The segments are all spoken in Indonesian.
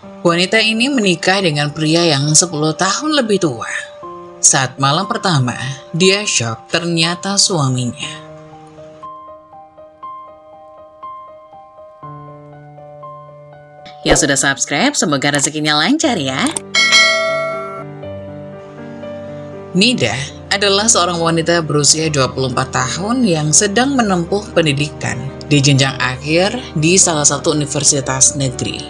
Wanita ini menikah dengan pria yang 10 tahun lebih tua. Saat malam pertama, dia syok ternyata suaminya. Yang sudah subscribe, semoga rezekinya lancar ya. Nida adalah seorang wanita berusia 24 tahun yang sedang menempuh pendidikan di jenjang akhir di salah satu universitas negeri,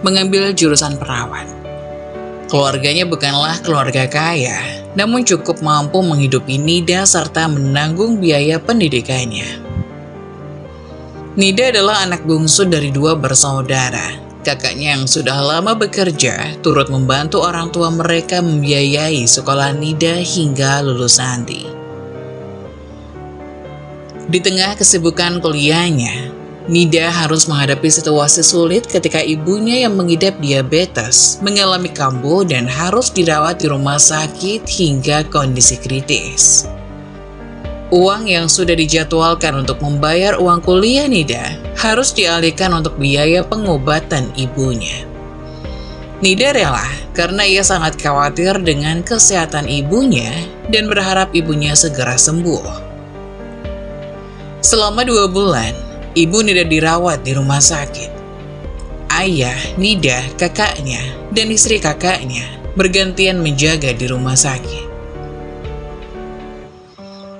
mengambil jurusan perawat. Keluarganya bukanlah keluarga kaya, namun cukup mampu menghidupi Nida serta menanggung biaya pendidikannya. Nida adalah anak bungsu dari 2 bersaudara. Kakaknya yang sudah lama bekerja turut membantu orang tua mereka membiayai sekolah Nida hingga lulus nanti. Di tengah kesibukan kuliahnya, Nida harus menghadapi situasi sulit ketika ibunya yang mengidap diabetes mengalami kambuh dan harus dirawat di rumah sakit hingga kondisi kritis. Uang yang sudah dijadwalkan untuk membayar uang kuliah Nida harus dialihkan untuk biaya pengobatan ibunya. Nida rela karena ia sangat khawatir dengan kesehatan ibunya dan berharap ibunya segera sembuh. Selama 2 bulan, ibu Nida dirawat di rumah sakit. Ayah, Nida, kakaknya, dan istri kakaknya bergantian menjaga di rumah sakit.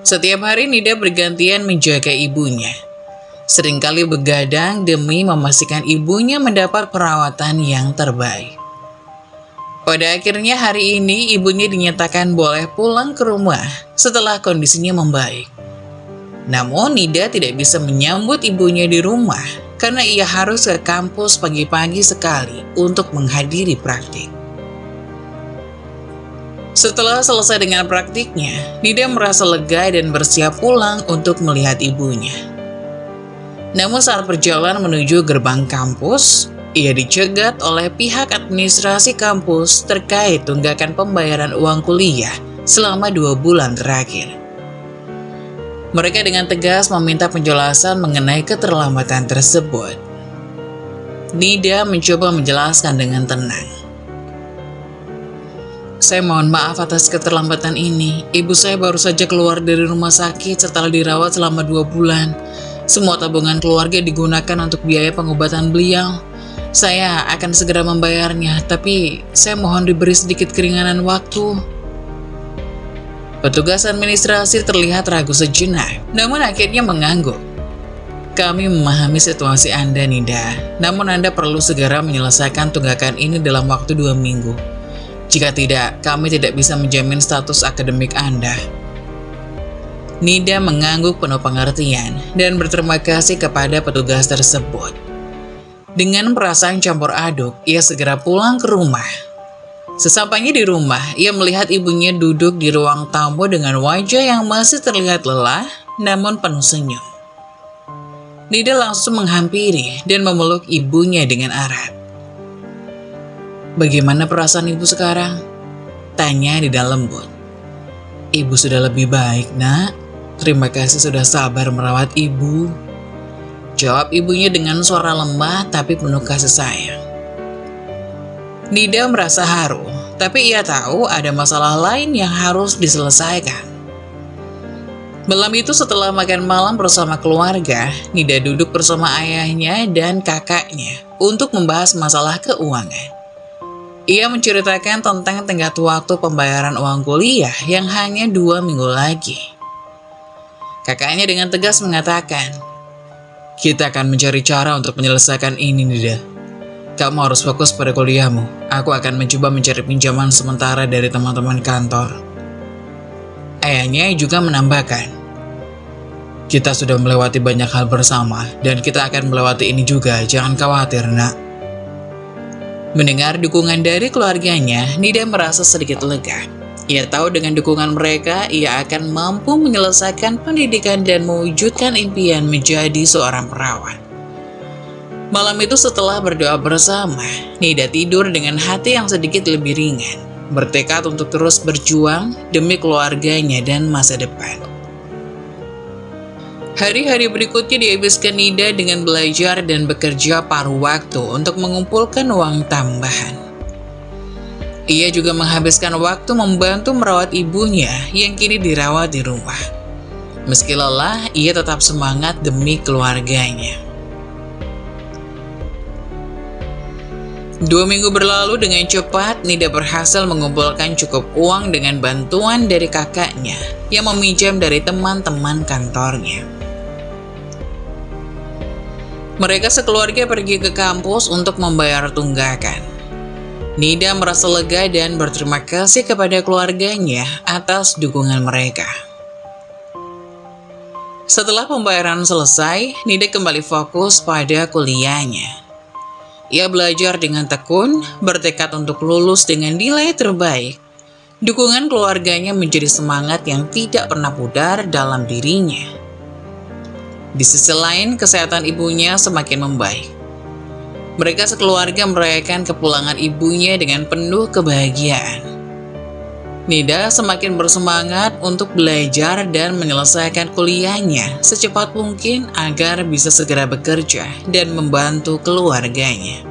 Setiap hari Nida bergantian menjaga ibunya. Seringkali begadang demi memastikan ibunya mendapat perawatan yang terbaik. Pada akhirnya hari ini ibunya dinyatakan boleh pulang ke rumah setelah kondisinya membaik. Namun Nida tidak bisa menyambut ibunya di rumah karena ia harus ke kampus pagi-pagi sekali untuk menghadiri praktik. Setelah selesai dengan praktiknya, Nida merasa lega dan bersiap pulang untuk melihat ibunya. Namun saat perjalanan menuju gerbang kampus, ia dicegat oleh pihak administrasi kampus terkait tunggakan pembayaran uang kuliah selama 2 bulan terakhir. Mereka dengan tegas meminta penjelasan mengenai keterlambatan tersebut. Nida mencoba menjelaskan dengan tenang. Saya mohon maaf atas keterlambatan ini. Ibu saya baru saja keluar dari rumah sakit setelah dirawat selama 2 bulan. Semua tabungan keluarga digunakan untuk biaya pengobatan beliau. Saya akan segera membayarnya, tapi saya mohon diberi sedikit keringanan waktu. Petugas administrasi terlihat ragu sejenak, namun akhirnya mengangguk. Kami memahami situasi Anda, Nida. Namun Anda perlu segera menyelesaikan tunggakan ini dalam waktu 2 minggu. Jika tidak, kami tidak bisa menjamin status akademik Anda. Nida mengangguk penuh pengertian dan berterima kasih kepada petugas tersebut. Dengan perasaan campur aduk, ia segera pulang ke rumah. Sesampainya di rumah, ia melihat ibunya duduk di ruang tamu dengan wajah yang masih terlihat lelah, namun penuh senyum. Nida langsung menghampiri dan memeluk ibunya dengan erat. Bagaimana perasaan ibu sekarang? Tanya Nida lembut. Ibu sudah lebih baik, nak. Terima kasih sudah sabar merawat ibu. Jawab ibunya dengan suara lemah tapi penuh kasih sayang. Nida merasa haru, tapi ia tahu ada masalah lain yang harus diselesaikan. Malam itu setelah makan malam bersama keluarga, Nida duduk bersama ayahnya dan kakaknya untuk membahas masalah keuangan. Ia menceritakan tentang tenggat waktu pembayaran uang kuliah yang hanya 2 minggu lagi. Kakaknya dengan tegas mengatakan, kita akan mencari cara untuk menyelesaikan ini, Nida. Kamu harus fokus pada kuliahmu. Aku akan mencoba mencari pinjaman sementara dari teman-teman kantor. Ayahnya juga menambahkan, kita sudah melewati banyak hal bersama dan kita akan melewati ini juga, jangan khawatir, nak. Mendengar dukungan dari keluarganya, Nida merasa sedikit lega. Ia tahu dengan dukungan mereka, ia akan mampu menyelesaikan pendidikan dan mewujudkan impian menjadi seorang perawat. Malam itu setelah berdoa bersama, Nida tidur dengan hati yang sedikit lebih ringan, bertekad untuk terus berjuang demi keluarganya dan masa depan. Hari-hari berikutnya dihabiskan Nida dengan belajar dan bekerja paruh waktu untuk mengumpulkan uang tambahan. Ia juga menghabiskan waktu membantu merawat ibunya yang kini dirawat di rumah. Meski lelah, ia tetap semangat demi keluarganya. 2 minggu berlalu dengan cepat, Nida berhasil mengumpulkan cukup uang dengan bantuan dari kakaknya yang meminjam dari teman-teman kantornya. Mereka sekeluarga pergi ke kampus untuk membayar tunggakan. Nida merasa lega dan berterima kasih kepada keluarganya atas dukungan mereka. Setelah pembayaran selesai, Nida kembali fokus pada kuliahnya. Ia belajar dengan tekun, bertekad untuk lulus dengan nilai terbaik. Dukungan keluarganya menjadi semangat yang tidak pernah pudar dalam dirinya. Di sisi lain, kesehatan ibunya semakin membaik. Mereka sekeluarga merayakan kepulangan ibunya dengan penuh kebahagiaan. Nida semakin bersemangat untuk belajar dan menyelesaikan kuliahnya secepat mungkin agar bisa segera bekerja dan membantu keluarganya.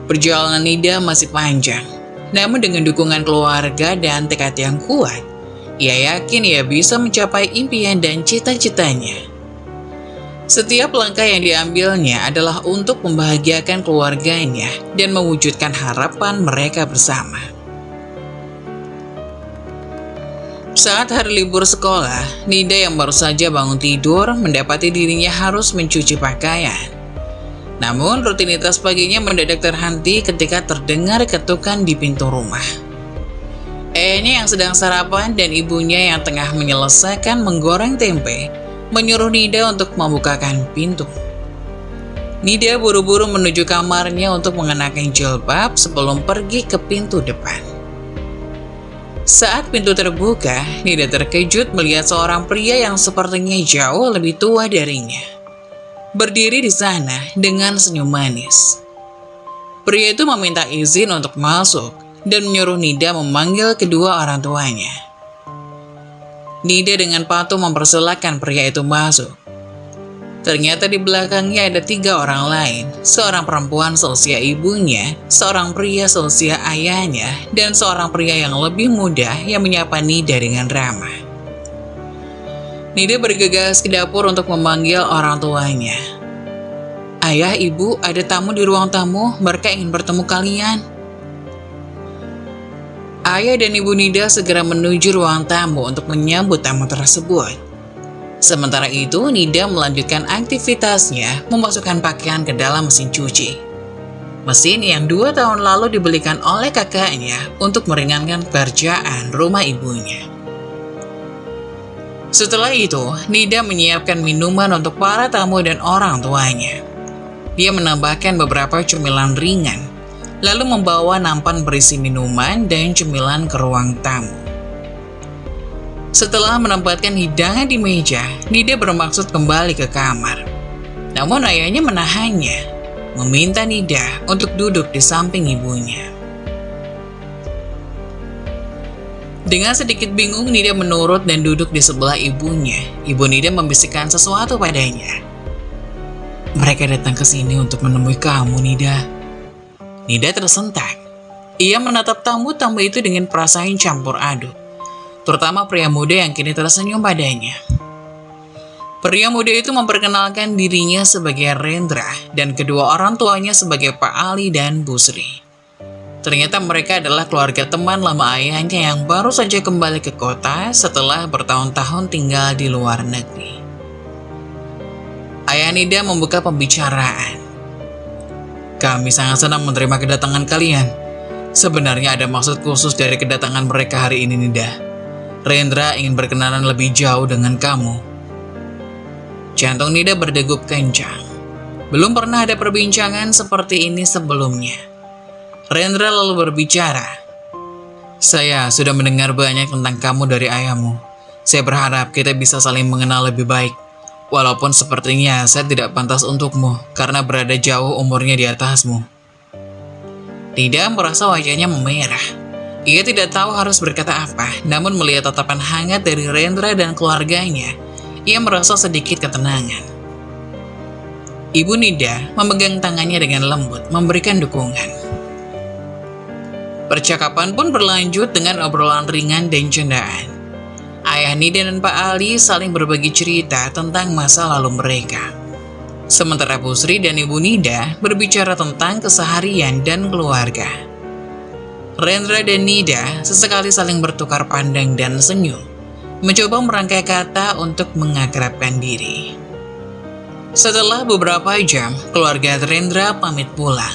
Perjalanan Nida masih panjang, namun dengan dukungan keluarga dan tekad yang kuat, ia yakin ia bisa mencapai impian dan cita-citanya. Setiap langkah yang diambilnya adalah untuk membahagiakan keluarganya dan mewujudkan harapan mereka bersama. Saat hari libur sekolah, Nida yang baru saja bangun tidur mendapati dirinya harus mencuci pakaian. Namun rutinitas paginya mendadak terhenti ketika terdengar ketukan di pintu rumah. Ayahnya yang sedang sarapan dan ibunya yang tengah menyelesaikan menggoreng tempe menyuruh Nida untuk membukakan pintu. Nida buru-buru menuju kamarnya untuk mengenakan jilbab sebelum pergi ke pintu depan. Saat pintu terbuka, Nida terkejut melihat seorang pria yang sepertinya jauh lebih tua darinya. Berdiri di sana dengan senyum manis. Pria itu meminta izin untuk masuk dan menyuruh Nida memanggil kedua orang tuanya. Nida dengan patuh mempersilahkan pria itu masuk. Ternyata di belakangnya ada 3 orang lain, seorang perempuan seusia ibunya, seorang pria seusia ayahnya, dan seorang pria yang lebih muda yang menyapa Nida dengan ramah. Nida bergegas ke dapur untuk memanggil orang tuanya. "Ayah, ibu, ada tamu di ruang tamu, mereka ingin bertemu kalian." Ayah dan ibu Nida segera menuju ruang tamu untuk menyambut tamu tersebut. Sementara itu, Nida melanjutkan aktivitasnya memasukkan pakaian ke dalam mesin cuci. Mesin yang 2 tahun lalu dibelikan oleh kakaknya untuk meringankan pekerjaan rumah ibunya. Setelah itu, Nida menyiapkan minuman untuk para tamu dan orang tuanya. Dia menambahkan beberapa cemilan ringan, lalu membawa nampan berisi minuman dan cemilan ke ruang tamu. Setelah menempatkan hidangan di meja, Nida bermaksud kembali ke kamar. Namun ayahnya menahannya, meminta Nida untuk duduk di samping ibunya. Dengan sedikit bingung, Nida menurut dan duduk di sebelah ibunya. Ibu Nida membisikkan sesuatu padanya. "Mereka datang ke sini untuk menemui kamu, Nida." Nida tersentak. Ia menatap tamu-tamu itu dengan perasaan campur aduk, terutama pria muda yang kini tersenyum padanya. Pria muda itu memperkenalkan dirinya sebagai Rendra dan kedua orang tuanya sebagai Pak Ali dan Bu Sri. Ternyata mereka adalah keluarga teman lama ayahnya yang baru saja kembali ke kota setelah bertahun-tahun tinggal di luar negeri. Ayah Nida membuka pembicaraan. "Kami sangat senang menerima kedatangan kalian. Sebenarnya ada maksud khusus dari kedatangan mereka hari ini, Nida. Rendra ingin berkenalan lebih jauh dengan kamu." Jantung Nida berdegup kencang. Belum pernah ada perbincangan seperti ini sebelumnya. Rendra lalu berbicara. "Saya sudah mendengar banyak tentang kamu dari ayahmu. Saya berharap kita bisa saling mengenal lebih baik. Walaupun sepertinya saya tidak pantas untukmu karena berada jauh umurnya di atasmu." Nida merasa wajahnya memerah. Ia tidak tahu harus berkata apa, namun melihat tatapan hangat dari Rendra dan keluarganya, ia merasa sedikit ketenangan. Ibu Nida memegang tangannya dengan lembut, memberikan dukungan. Percakapan pun berlanjut dengan obrolan ringan dan candaan. Ayah Nida dan Pak Ali saling berbagi cerita tentang masa lalu mereka. Sementara Bu Sri dan Ibu Nida berbicara tentang keseharian dan keluarga. Rendra dan Nida sesekali saling bertukar pandang dan senyum, mencoba merangkai kata untuk mengakrabkan diri. Setelah beberapa jam, keluarga Rendra pamit pulang.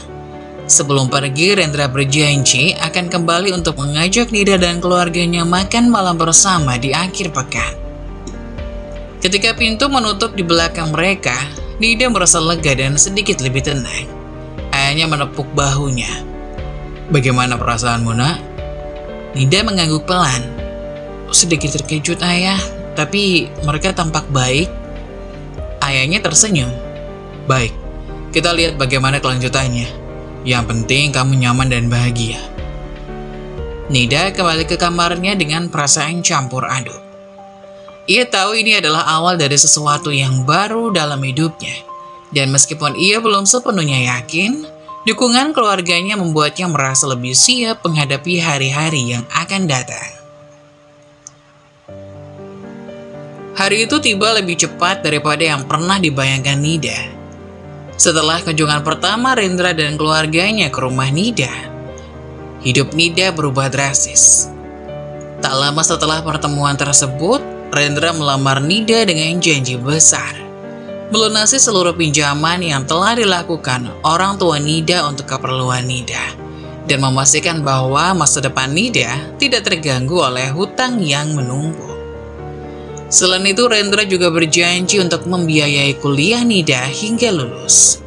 Sebelum pergi, Rendra berjanji akan kembali untuk mengajak Nida dan keluarganya makan malam bersama di akhir pekan. Ketika pintu menutup di belakang mereka, Nida merasa lega dan sedikit lebih tenang. Ayahnya menepuk bahunya. "Bagaimana perasaanmu, nak?" Nida mengangguk pelan. "Sedikit terkejut, ayah, tapi mereka tampak baik." Ayahnya tersenyum. "Baik, kita lihat bagaimana kelanjutannya. Yang penting kamu nyaman dan bahagia." Nida kembali ke kamarnya dengan perasaan campur aduk. Ia tahu ini adalah awal dari sesuatu yang baru dalam hidupnya. Dan meskipun ia belum sepenuhnya yakin, dukungan keluarganya membuatnya merasa lebih siap menghadapi hari-hari yang akan datang. Hari itu tiba lebih cepat daripada yang pernah dibayangkan Nida. Setelah kunjungan pertama Rendra dan keluarganya ke rumah Nida, hidup Nida berubah drastis. Tak lama setelah pertemuan tersebut, Rendra melamar Nida dengan janji besar, melunasi seluruh pinjaman yang telah dilakukan orang tua Nida untuk keperluan Nida, dan memastikan bahwa masa depan Nida tidak terganggu oleh hutang yang menumpuk. Selain itu, Rendra juga berjanji untuk membiayai kuliah Nida hingga lulus.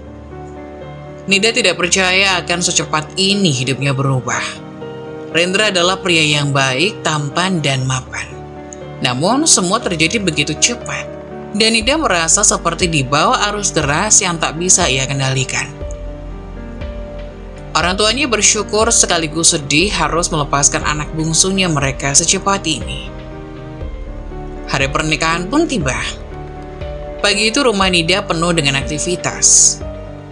Nida tidak percaya akan secepat ini hidupnya berubah. Rendra adalah pria yang baik, tampan, dan mapan. Namun, semua terjadi begitu cepat, dan Nida merasa seperti dibawa arus deras yang tak bisa ia kendalikan. Orang tuanya bersyukur sekaligus sedih harus melepaskan anak bungsunya mereka secepat ini. Hari pernikahan pun tiba. Pagi itu rumah Nida penuh dengan aktivitas.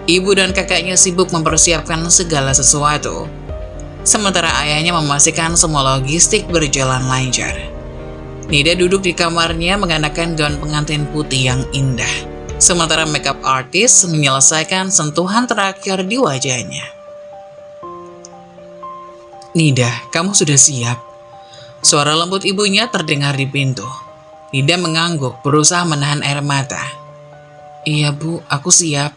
Ibu dan kakaknya sibuk mempersiapkan segala sesuatu, sementara ayahnya memastikan semua logistik berjalan lancar. Nida duduk di kamarnya mengenakan gaun pengantin putih yang indah, sementara makeup artist menyelesaikan sentuhan terakhir di wajahnya. "Nida, kamu sudah siap?" Suara lembut ibunya terdengar di pintu. Nida mengangguk, berusaha menahan air mata. "Iya, Bu, aku siap."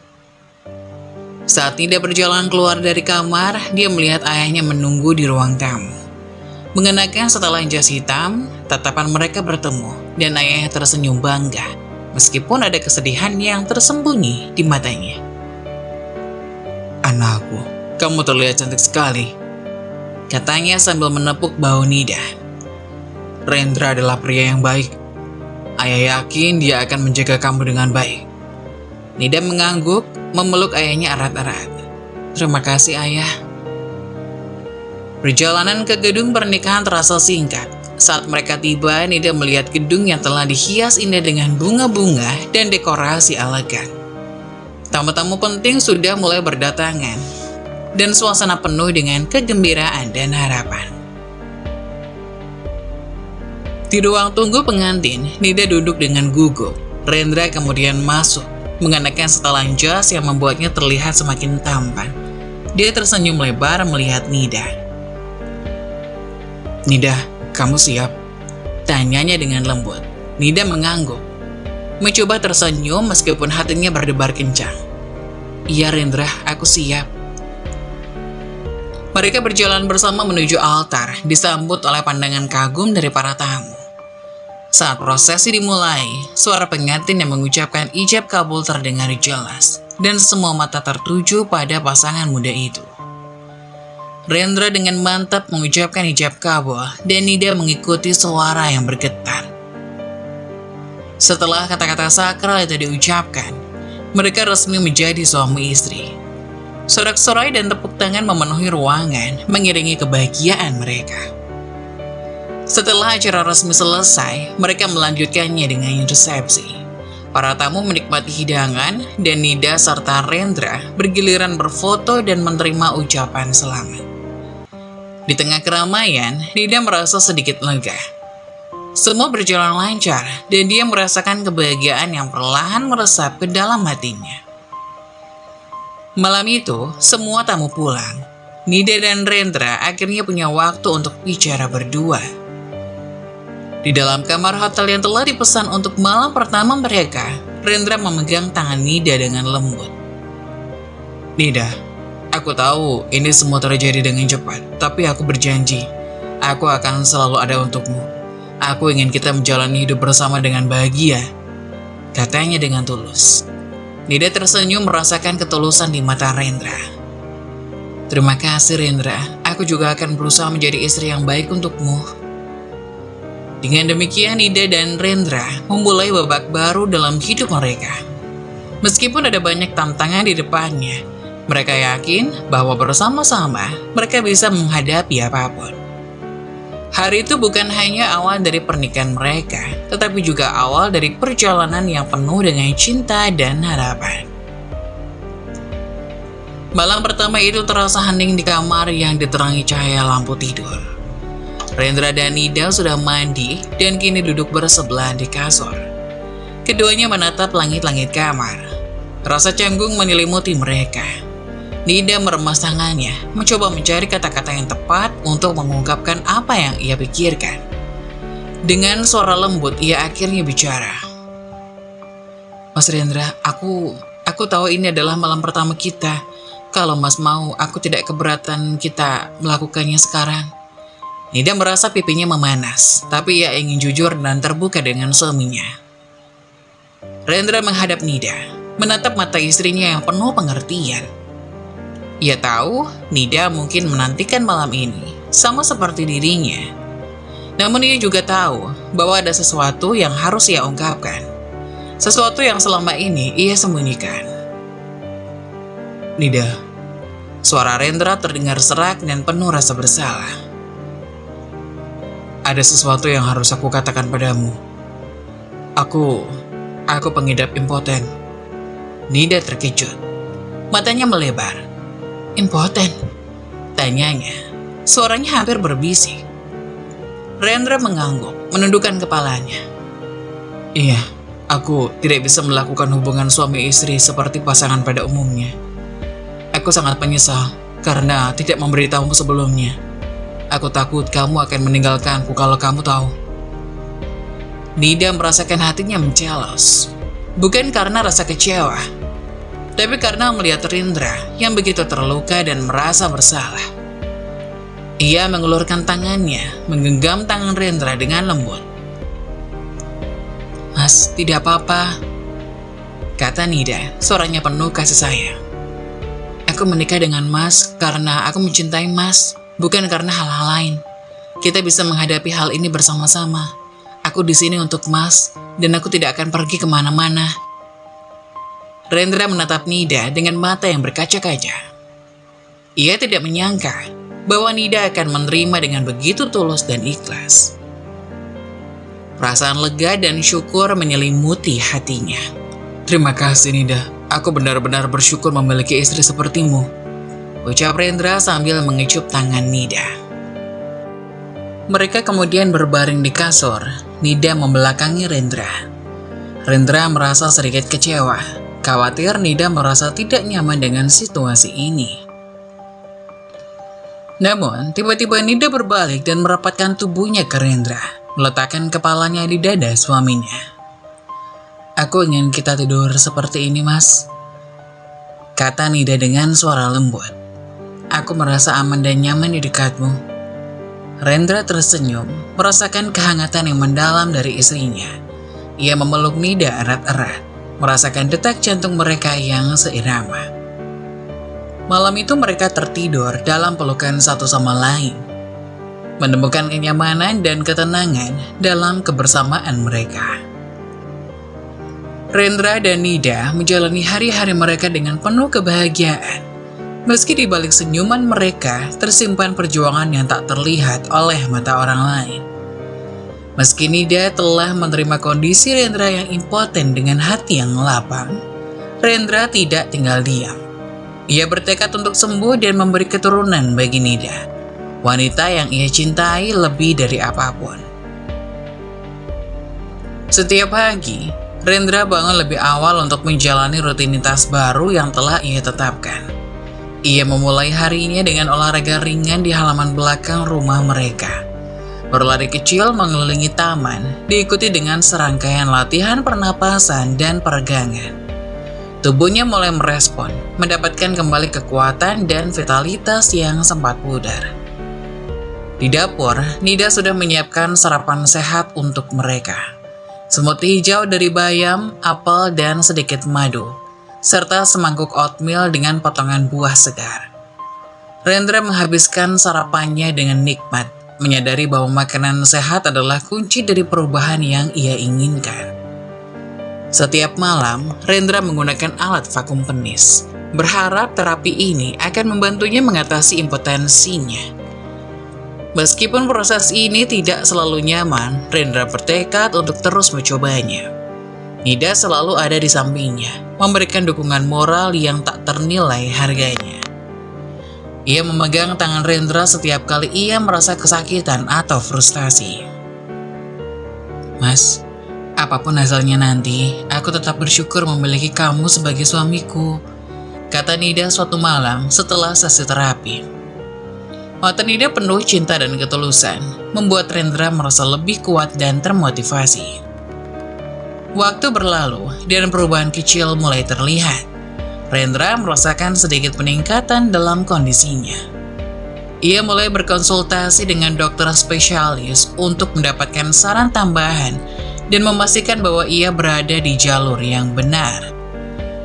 Saat Nida berjalan keluar dari kamar, dia melihat ayahnya menunggu di ruang tamu. Mengenakan setelan jas hitam, tatapan mereka bertemu, dan ayahnya tersenyum bangga, meskipun ada kesedihan yang tersembunyi di matanya. "Anakku, kamu terlihat cantik sekali," katanya sambil menepuk bahu Nida. "Rendra adalah pria yang baik. Ayah yakin dia akan menjaga kamu dengan baik." Nida mengangguk, memeluk ayahnya erat-erat. "Terima kasih, Ayah." Perjalanan ke gedung pernikahan terasa singkat. Saat mereka tiba, Nida melihat gedung yang telah dihias indah dengan bunga-bunga dan dekorasi elegan. Tamu-tamu penting sudah mulai berdatangan, dan suasana penuh dengan kegembiraan dan harapan. Di ruang tunggu pengantin, Nida duduk dengan gugup. Rendra kemudian masuk, mengenakan setelan jas yang membuatnya terlihat semakin tampan. Dia tersenyum lebar melihat Nida. "Nida, kamu siap?" tanyanya dengan lembut. Nida mengangguk, mencoba tersenyum meskipun hatinya berdebar kencang. "Iya, Rendra, aku siap." Mereka berjalan bersama menuju altar, disambut oleh pandangan kagum dari para tamu. Saat prosesi dimulai, suara pengantin yang mengucapkan ijab kabul terdengar jelas, dan semua mata tertuju pada pasangan muda itu. Rendra dengan mantap mengucapkan ijab kabul, dan Nida mengikuti suara yang bergetar. Setelah kata-kata sakral itu diucapkan, mereka resmi menjadi suami istri. Sorak-sorai dan tepuk tangan memenuhi ruangan, mengiringi kebahagiaan mereka. Setelah acara resmi selesai, mereka melanjutkannya dengan resepsi. Para tamu menikmati hidangan, dan Nida serta Rendra bergiliran berfoto dan menerima ucapan selamat. Di tengah keramaian, Nida merasa sedikit lega. Semua berjalan lancar, dan dia merasakan kebahagiaan yang perlahan meresap ke dalam hatinya. Malam itu, semua tamu pulang. Nida dan Rendra akhirnya punya waktu untuk bicara berdua. Di dalam kamar hotel yang telah dipesan untuk malam pertama mereka, Rendra memegang tangan Nida dengan lembut. Nida, aku tahu ini semua terjadi dengan cepat, tapi aku berjanji, aku akan selalu ada untukmu. Aku ingin kita menjalani hidup bersama dengan bahagia, katanya dengan tulus. Nida tersenyum merasakan ketulusan di mata Rendra. Terima kasih Rendra, aku juga akan berusaha menjadi istri yang baik untukmu. Dengan demikian, Nida dan Rendra memulai babak baru dalam hidup mereka. Meskipun ada banyak tantangan di depannya, mereka yakin bahwa bersama-sama mereka bisa menghadapi apapun. Hari itu bukan hanya awal dari pernikahan mereka, tetapi juga awal dari perjalanan yang penuh dengan cinta dan harapan. Malam pertama itu terasa hening di kamar yang diterangi cahaya lampu tidur. Rendra dan Nida sudah mandi dan kini duduk bersebelahan di kasur. Keduanya menatap langit-langit kamar. Rasa canggung menyelimuti mereka. Nida meremas tangannya, mencoba mencari kata-kata yang tepat untuk mengungkapkan apa yang ia pikirkan. Dengan suara lembut, ia akhirnya bicara. Mas Rendra, aku tahu ini adalah malam pertama kita. Kalau Mas mau, aku tidak keberatan kita melakukannya sekarang. Nida merasa pipinya memanas, tapi ia ingin jujur dan terbuka dengan suaminya. Rendra menghadap Nida, menatap mata istrinya yang penuh pengertian. Ia tahu Nida mungkin menantikan malam ini, sama seperti dirinya. Namun ia juga tahu bahwa ada sesuatu yang harus ia ungkapkan. Sesuatu yang selama ini ia sembunyikan. Nida, suara Rendra terdengar serak dan penuh rasa bersalah. Ada sesuatu yang harus aku katakan padamu. Aku pengidap impoten. Nida terkejut. Matanya melebar. Impoten? Tanyanya. Suaranya hampir berbisik. Rendra mengangguk, menundukkan kepalanya. Iya, aku tidak bisa melakukan hubungan suami istri seperti pasangan pada umumnya. Aku sangat menyesal karena tidak memberitahumu sebelumnya. Aku takut kamu akan meninggalkanku kalau kamu tahu. Nida merasakan hatinya mencelos. Bukan karena rasa kecewa, tapi karena melihat Rendra yang begitu terluka dan merasa bersalah. Ia mengulurkan tangannya, menggenggam tangan Rendra dengan lembut. Mas, tidak apa-apa, kata Nida, suaranya penuh kasih sayang. Aku menikah dengan Mas karena aku mencintai Mas. Bukan karena hal-hal lain. Kita bisa menghadapi hal ini bersama-sama. Aku di sini untuk Mas, dan aku tidak akan pergi kemana-mana. Rendra menatap Nida dengan mata yang berkaca-kaca. Ia tidak menyangka bahwa Nida akan menerima dengan begitu tulus dan ikhlas. Perasaan lega dan syukur menyelimuti hatinya. Terima kasih Nida, aku benar-benar bersyukur memiliki istri sepertimu, ucap Rendra sambil mengecup tangan Nida. Mereka kemudian berbaring di kasur. Nida membelakangi Rendra. Rendra merasa sedikit kecewa, khawatir Nida merasa tidak nyaman dengan situasi ini. Namun, tiba-tiba Nida berbalik dan merapatkan tubuhnya ke Rendra, meletakkan kepalanya di dada suaminya. Aku ingin kita tidur seperti ini, Mas, kata Nida dengan suara lembut. Aku merasa aman dan nyaman di dekatmu. Rendra tersenyum, merasakan kehangatan yang mendalam dari istrinya. Ia memeluk Nida erat-erat, merasakan detak jantung mereka yang seirama. Malam itu mereka tertidur dalam pelukan satu sama lain, menemukan kenyamanan dan ketenangan dalam kebersamaan mereka. Rendra dan Nida menjalani hari-hari mereka dengan penuh kebahagiaan. Meski di balik senyuman mereka, tersimpan perjuangan yang tak terlihat oleh mata orang lain. Meski Nida telah menerima kondisi Rendra yang impoten dengan hati yang lapang, Rendra tidak tinggal diam. Ia bertekad untuk sembuh dan memberi keturunan bagi Nida, wanita yang ia cintai lebih dari apapun. Setiap pagi, Rendra bangun lebih awal untuk menjalani rutinitas baru yang telah ia tetapkan. Ia memulai harinya dengan olahraga ringan di halaman belakang rumah mereka. Berlari kecil mengelilingi taman, diikuti dengan serangkaian latihan pernapasan dan peregangan. Tubuhnya mulai merespon, mendapatkan kembali kekuatan dan vitalitas yang sempat pudar. Di dapur, Nida sudah menyiapkan sarapan sehat untuk mereka. Smoothie hijau dari bayam, apel, dan sedikit madu, serta semangkuk oatmeal dengan potongan buah segar. Rendra menghabiskan sarapannya dengan nikmat, menyadari bahwa makanan sehat adalah kunci dari perubahan yang ia inginkan. Setiap malam, Rendra menggunakan alat vakum penis, berharap terapi ini akan membantunya mengatasi impotensinya. Meskipun proses ini tidak selalu nyaman, Rendra bertekad untuk terus mencobanya. Nida selalu ada di sampingnya, memberikan dukungan moral yang tak ternilai harganya. Ia memegang tangan Rendra setiap kali ia merasa kesakitan atau frustasi. "Mas, apapun hasilnya nanti, aku tetap bersyukur memiliki kamu sebagai suamiku," kata Nida suatu malam setelah sesi terapi. Mata Nida penuh cinta dan ketulusan, membuat Rendra merasa lebih kuat dan termotivasi. Waktu berlalu, dan perubahan kecil mulai terlihat. Rendra merasakan sedikit peningkatan dalam kondisinya. Ia mulai berkonsultasi dengan dokter spesialis untuk mendapatkan saran tambahan dan memastikan bahwa ia berada di jalur yang benar.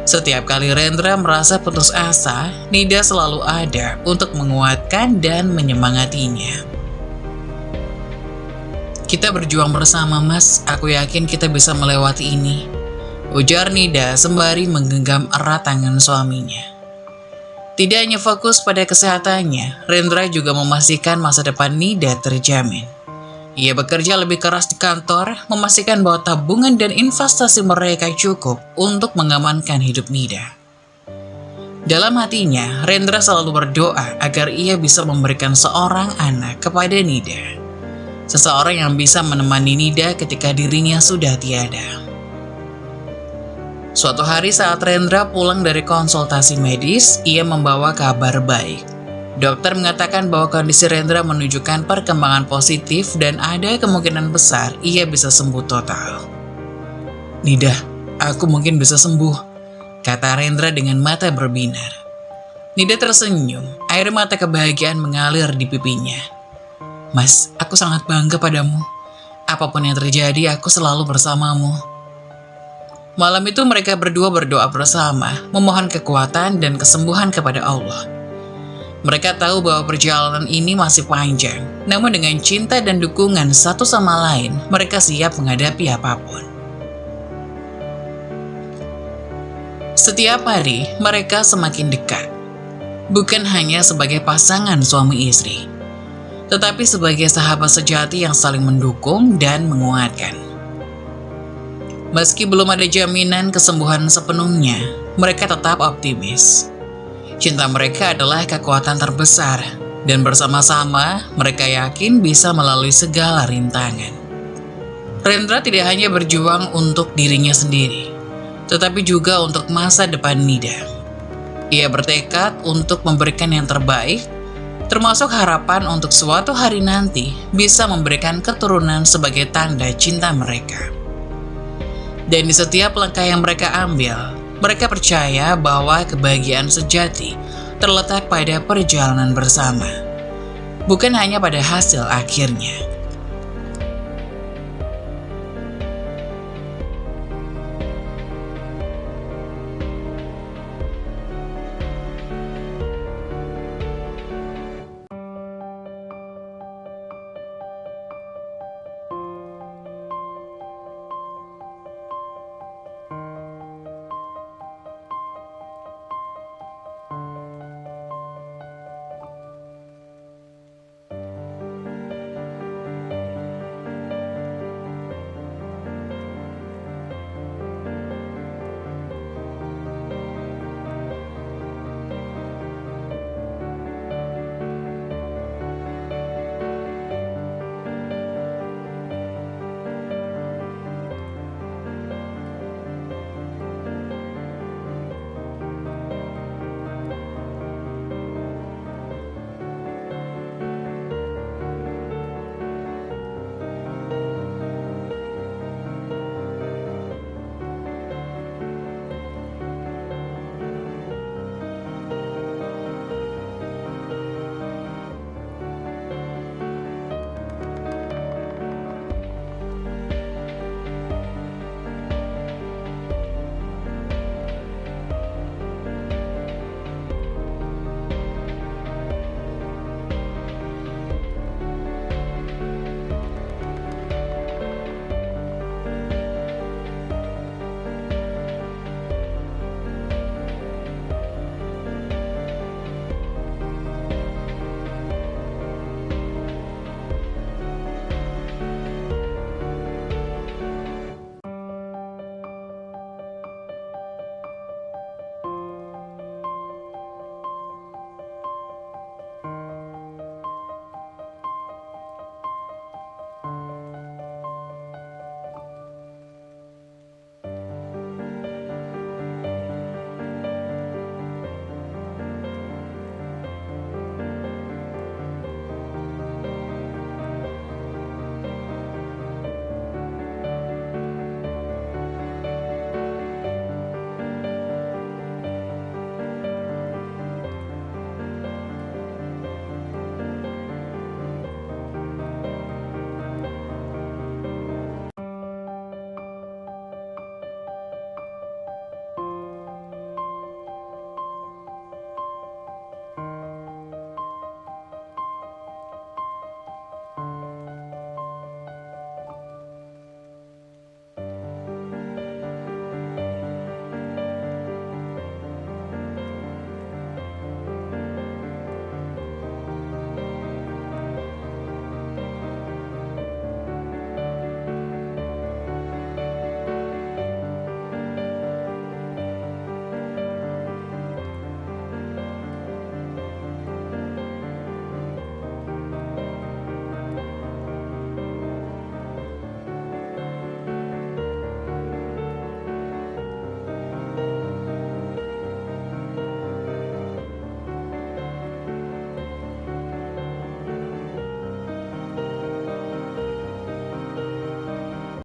Setiap kali Rendra merasa putus asa, Nida selalu ada untuk menguatkan dan menyemangatinya. "Kita berjuang bersama, Mas. Aku yakin kita bisa melewati ini," ujar Nida sembari menggenggam erat tangan suaminya. Tidak hanya fokus pada kesehatannya, Rendra juga memastikan masa depan Nida terjamin. Ia bekerja lebih keras di kantor, memastikan bahwa tabungan dan investasi mereka cukup untuk mengamankan hidup Nida. Dalam hatinya, Rendra selalu berdoa agar ia bisa memberikan seorang anak kepada Nida. Seseorang yang bisa menemani Nida ketika dirinya sudah tiada. Suatu hari saat Rendra pulang dari konsultasi medis, ia membawa kabar baik. Dokter mengatakan bahwa kondisi Rendra menunjukkan perkembangan positif dan ada kemungkinan besar ia bisa sembuh total. "Nida, aku mungkin bisa sembuh," kata Rendra dengan mata berbinar. Nida tersenyum, air mata kebahagiaan mengalir di pipinya. "Mas, aku sangat bangga padamu. Apapun yang terjadi, aku selalu bersamamu." Malam itu mereka berdua berdoa bersama, memohon kekuatan dan kesembuhan kepada Allah. Mereka tahu bahwa perjalanan ini masih panjang, namun dengan cinta dan dukungan satu sama lain, mereka siap menghadapi apapun. Setiap hari, mereka semakin dekat. Bukan hanya sebagai pasangan suami istri, tetapi sebagai sahabat sejati yang saling mendukung dan menguatkan. Meski belum ada jaminan kesembuhan sepenuhnya, mereka tetap optimis. Cinta mereka adalah kekuatan terbesar, dan bersama-sama mereka yakin bisa melalui segala rintangan. Rendra tidak hanya berjuang untuk dirinya sendiri, tetapi juga untuk masa depan Nida. Ia bertekad untuk memberikan yang terbaik, termasuk harapan untuk suatu hari nanti bisa memberikan keturunan sebagai tanda cinta mereka. Dan di setiap langkah yang mereka ambil, mereka percaya bahwa kebahagiaan sejati terletak pada perjalanan bersama, bukan hanya pada hasil akhirnya.